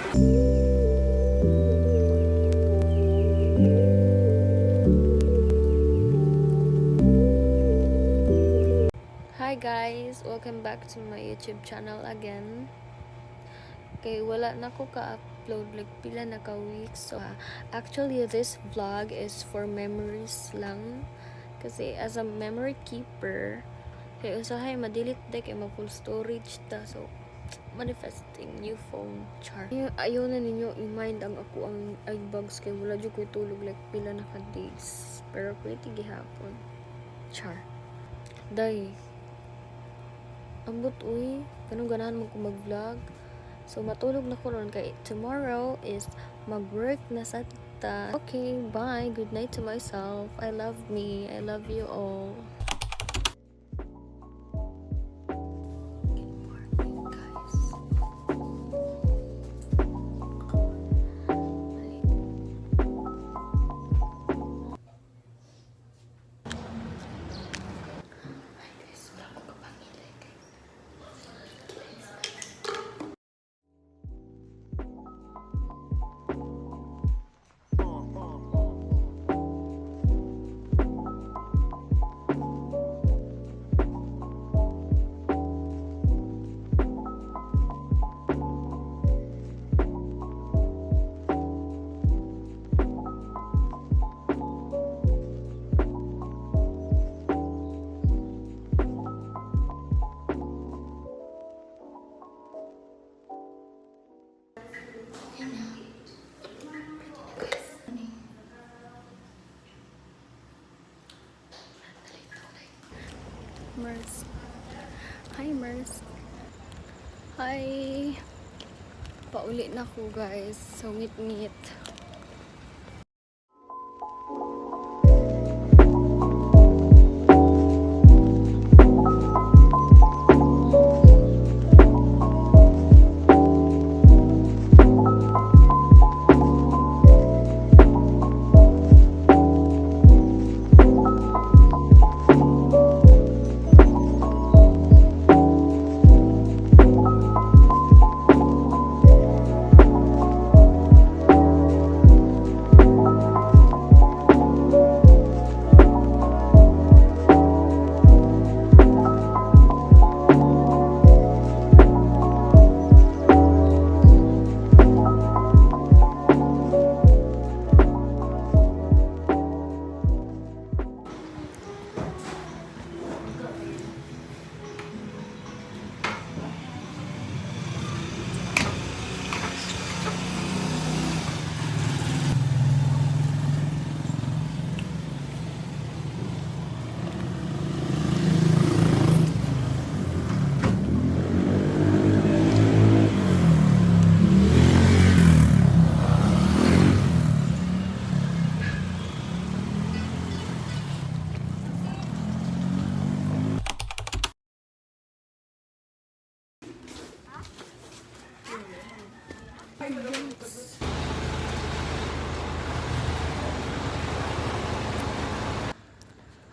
Hi guys! Welcome back to my YouTube channel again. Kay wala na ko ka-upload like pila na ka weeks. So actually this vlog is for memories lang. Kasi as a memory keeper, kay usahay ma-delete day kay ma-full storage ta. So manifesting new phone char. Ayaw na ninyo i-mind ang ako ang eyebags kay wala jud ko tulog like pila na ka days. Pero pretty gihapon. Char. Day. Ambot uy, ganun ganahan mo ko mag-vlog. So matulog na ko ron kay tomorrow is mag-work na sa ta. Okay, bye. Good night to myself. I love me. I love you all. Good morning, guys. Mers. Hi, Mers. Hi. Pauli na ko, guys. So, ngit-ngit.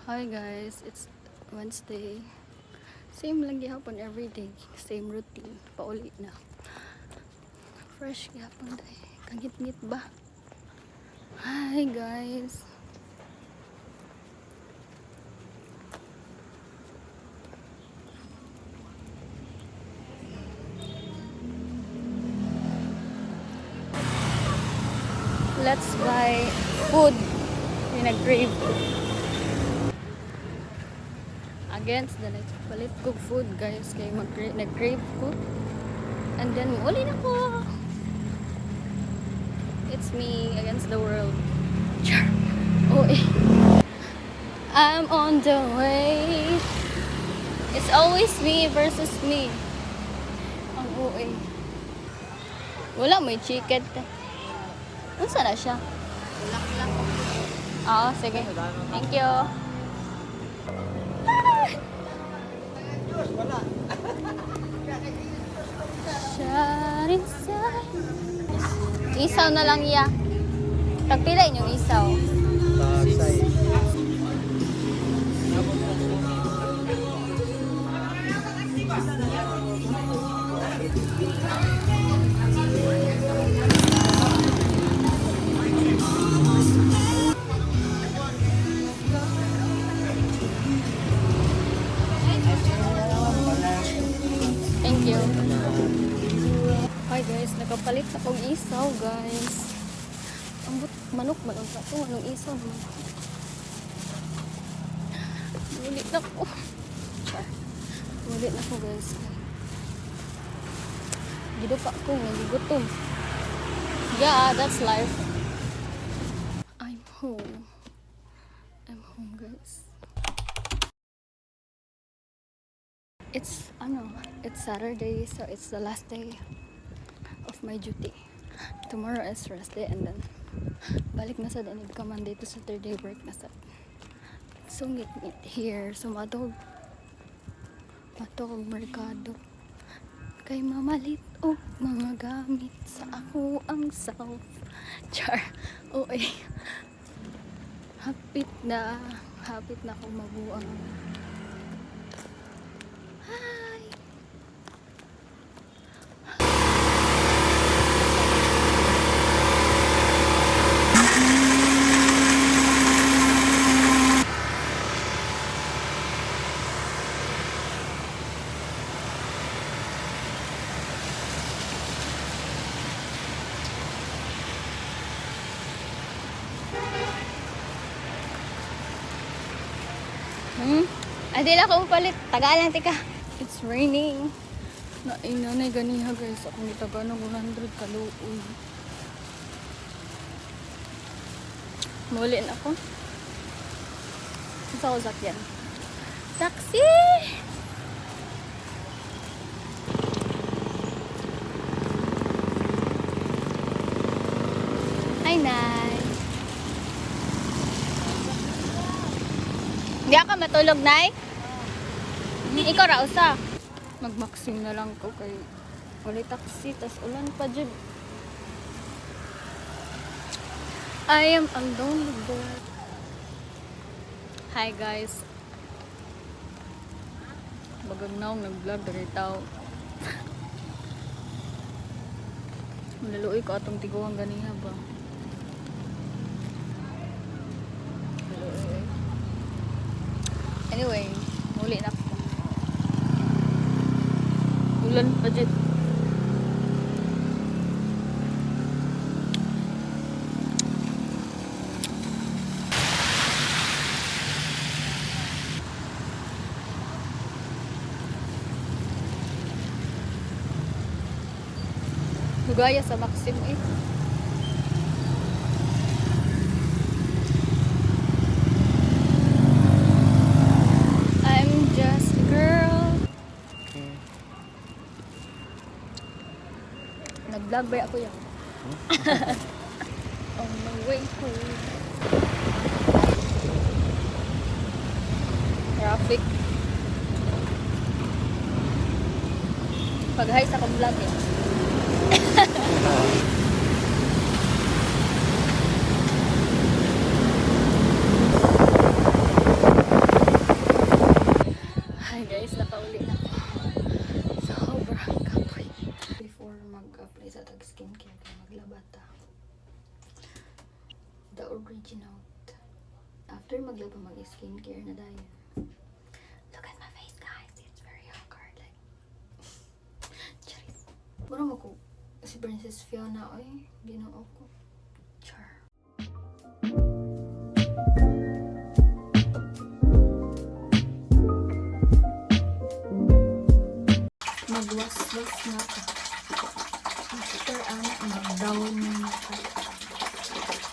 Hi guys, it's Wednesday. Same lang gihapon everyday, same routine, pauli na. Fresh gihapon day, kangit-ngit ba? Hi guys. Let's buy food in a grave. Against the light, palit ko food guys, kay nag-crave ko. And then uli na ko. It's me against the world. Char. Oh, I'm on the way. It's always me versus me. Ang OA. Wala may chicken. Unsa na siya? Oo, sige. Thank you. Isaw na lang iya. Tagpila inyong isaw. Tagsay. guys, nakapalit na kong isaw guys. Ang manok man ang sato, anong isaw naman. Ulit na ko. Ulit na ko guys. Gido pa ako, nagigutom. Yeah, that's life. I'm home. I'm home guys. It's Saturday, so it's the last day of my duty. Tomorrow is rest day and then balik na sad, and ka Monday to Saturday work na sad. So meet here, so matog merkado kay mamalit og mga gamit sa ako ang self. Char. Okay. Hapit na ako mabuang. Hi. Adi lang ko palit. Tagalan, tika. It's raining. Inanay ganiha guys. Ako ni taga ng 100 kaluoy. Muli na ako. Sa ko sakyan. Taxi! Hi, Nay. Hindi ka matulog, Nay? Ikaw ra usa. Magmaksing na lang ko kay wala taxi, tas ulan pa jud. I am alone with God. Hi guys. Bagang naong nag-vlog dari tao. Malaluoy ko atong tiguang ganiha ba. Anyway, muli na ako. Ulan pa dyan. Lugaya sa Maxim eh. I'm just a girl. Nag-vlog ba ako yan? On my way home. Traffic. Pag-hi sa kong vlog eh. Hi guys, nakauli na ako. Sobrang kapoy. Before mag-apply sa tag skincare, maglabata. The original. After maglaba mag-skincare na dahil. Look at my face guys, it's very awkward. Like, charis. Mura mo ko, si Princess Fiona, ay, ginoo ko. Char. Magwas-was na ka. After anak, mag-down na ka.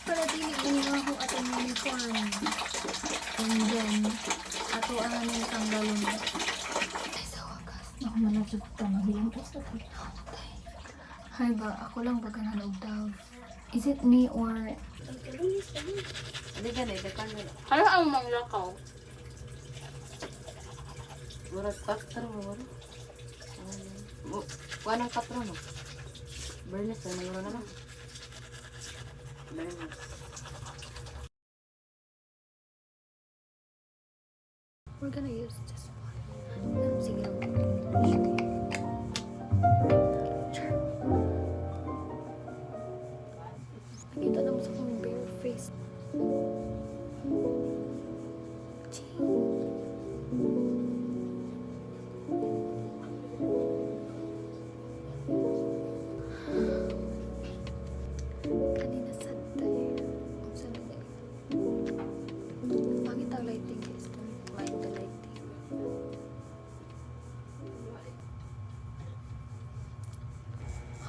Para dili ganyan ako atong uniform. And then, ato ang aming tanggalon. Ay, sa wakas. Ako manasok ka, mahilang po sa Hi ba, ako lang baga nanugdaw. Is it me or... Hindi ka na, ikaw na. Ano ang manglakaw? Murag 4 mo. Kuha ng 4 mo. Bernes, may mura naman. Bernes. We're gonna use this one. Sige lang. Nakita naman sa kong bare face.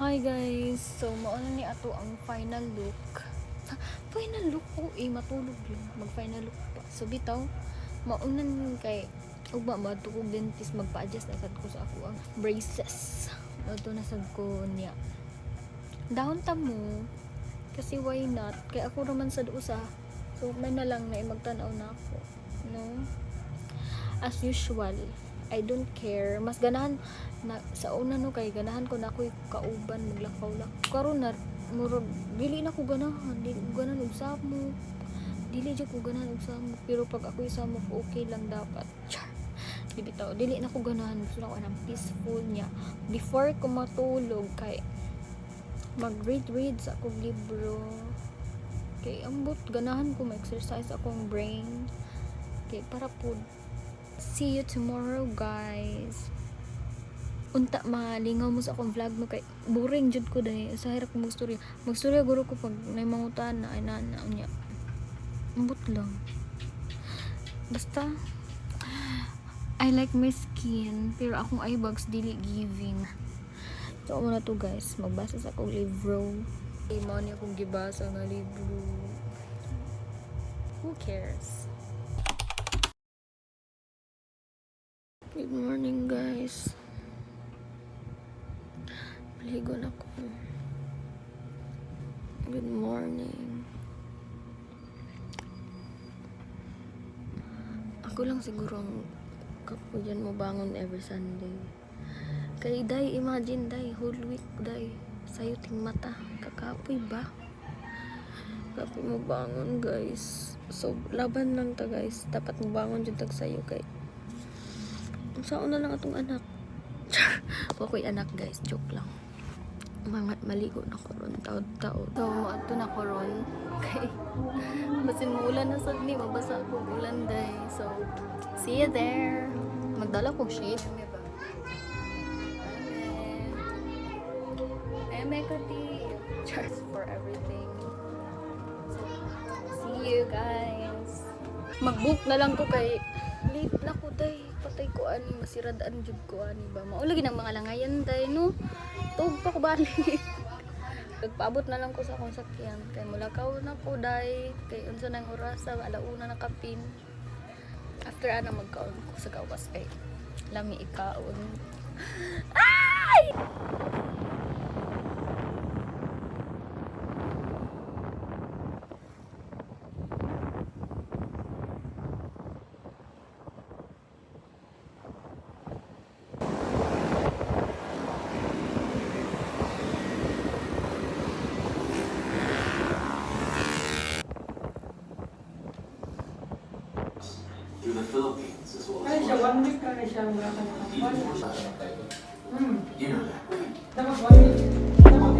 Hi guys! So, mauna ni ato ang final look. Final look ko matulog lang. Mag-final look pa. So, bitaw, maunan kay ugma matukog dentist magpa-adjust na sad ko sa ako ang braces. Ito na sad ko niya. Dahon ta mo. Kasi why not? Kaya ako naman sad usa. So, may na lang na magtanaw na ako. No? As usual, I don't care. Mas ganahan na sa una no kay ganahan ko na ako'y kauban maglakaw-lakaw. Karon na murag dili na ko ganahan, dili ko ganahan og samo. Dili jud ko ganahan og samo, pero pag ako'y samo okay lang dapat. Char. Di bitaw, dili na ko ganahan, gusto na ko ng peaceful niya. Before ko matulog kay mag-read sa akong libro. Kay ambot ganahan ko ma-exercise akong brain. Kay para po. See you tomorrow, guys. Unta malingaw mo sa akong vlog mo kay boring jud ko dai sa hirap ko magstorya. Magstorya guro ko pag may mangutan na ay nana unya. Ambot lang. Basta I like my skin pero akong eye bags dili giving. So muna to guys, magbasa sa akong libro. Imo ni akong gibasa nga libro. Who cares? Good morning guys. Maligo na ako. Good morning. Ako lang siguro ang kapuyan mo bangon every Sunday. Kay day, imagine day, whole week day. Sayo ting mata. Kakapoy ba? Kapoy mo bangon guys. So, laban lang ta guys. Dapat mo bangon dyan tag sayo kay. Saan na lang atong anak. Wakoy anak guys, joke lang. Maligo na ko ron, taod-taod. So, maato na ko ron. Okay. Basin mo ulan na sad ni, mabasa akong ulan day. So, see you there. Magdala kong shade. Eme ko di. Charge for everything. So, see you guys. Mag-book na lang ko kay late na ko day. Patay ko ani, masiradaan jud ko ani ba. Maulagi ng mga langayan day no. Tug pa ko balik. Nagpaabot na lang ko sa akong sakyan. Kay mulakaw na ko day. Kay unsa nang oras sa alauna na kapin. After ana magkaon ko sa gawas kay lami ikaon. Ay! Through the Philippines as well Ay, as siya, Russia. 1 week na rin siya. Wala ka na. Even more so. You know that, right? Dapat 1 week. Dapat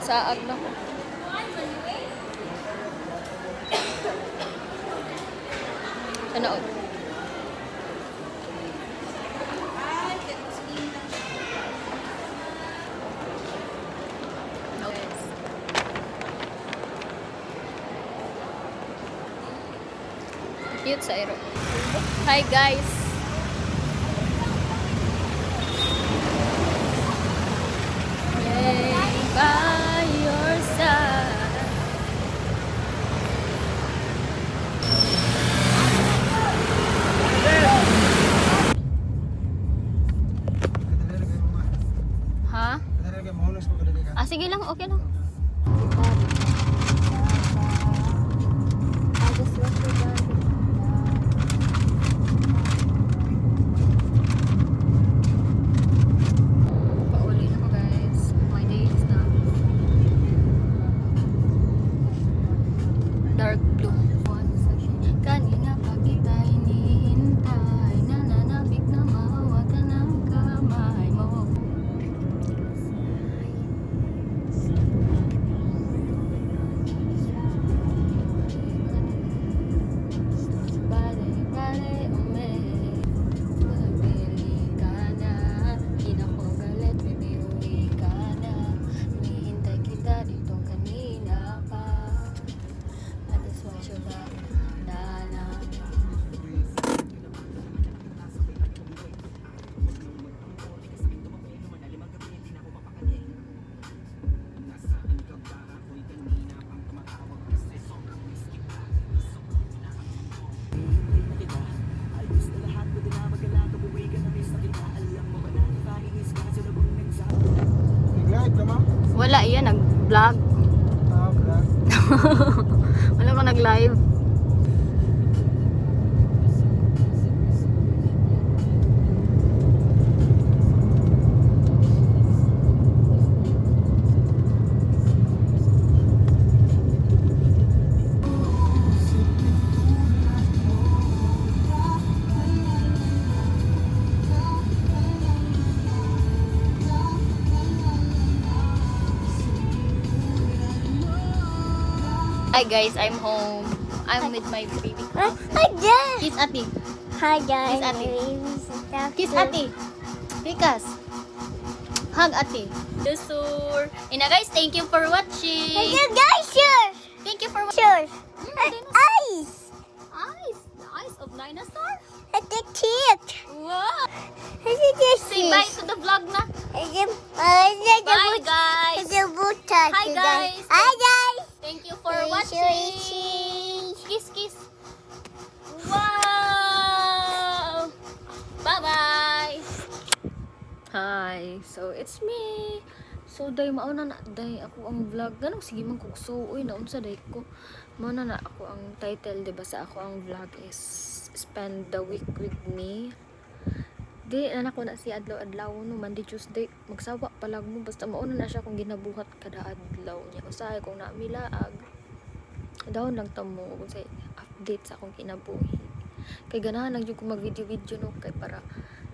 Saag na ko. Ano? Cute sa aero. Hi guys! Yay! By your side. Ha? Ah, sige lang. Okay lang. Pauli na ko guys. My day is na dark blue. Kanina pa kita hinihintay. Nananabik na mahawakan ng kamay mo. Bale, bale, ome. Pabili ka na. Di na ko galit, bibiruwi ka na. Hinihintay kita dito kanina pa. I just want you back, Dana. Nag-live ka, ma'am? Wala yan, nag-vlog. Vlog. Wala ko nag-live. Hi guys, I'm home. I'm with my baby. Hi guys. Kiss Ate. Hi guys. Kiss Ate. Kiss Kiss Ate. Pikas. Hug Ate. Dusur. And guys, thank you for watching. guys, sure. Thank you for watching. Sure. Ice. Eyes. The eyes of dinosaur. It's a kid. Wow. It's Say bye to the vlog na. Bye Bye guys. It's a buta. Hi, guys. Hi guys. Thank you for Sure, watching. sure. Kiss, kiss. Wow. Bye-bye. Hi. So, it's me. So, day mauna na. Day ako ang vlog. Ganong sige man kukso. Uy, naunsa day ko. Mauna na ako ang title. Diba sa ako ang vlog is Spend the Week with Me. Di, anak ko na si adlaw-adlaw no, Monday, Tuesday, magsawa palag mo, basta mauna na siya kung ginabuhat kada adlaw niya. Usahay kung namilaag, daw lang tamo kung sa update sa akong kinabuhi. Kay ganahan lang yung kung mag-video-video no, kay para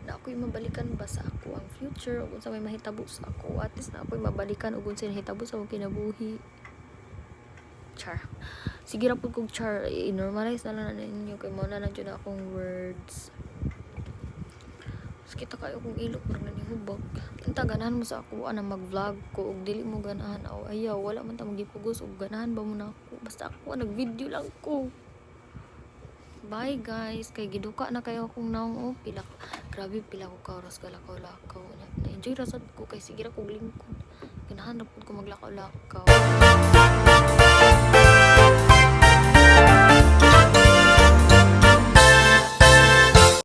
na ako'y mabalikan ba sa ako ang future, o kung sa may mahitabo sa ako, at least na ako'y mabalikan o kung sa mahitabo sa akong kinabuhi. Char. Sige ra po kong char, i-normalize na lang na ninyo, kay mauna na dyan akong words. Kita kayo kung ilok parang nanihubag. Anta ganahan mo sa ako na mag-vlog ko ug dili mo ganahan aw ayaw wala man ta magipugos ug ganahan ba mo na ako basta ako nag-video lang ko. Bye guys, kay giduka na kayo kung naong pila grabe pila ko ka oras galakaw-lakaw na enjoy ra sad ko kay sige ra kog lingkod. Ganahan ra pud ko maglakaw-lakaw.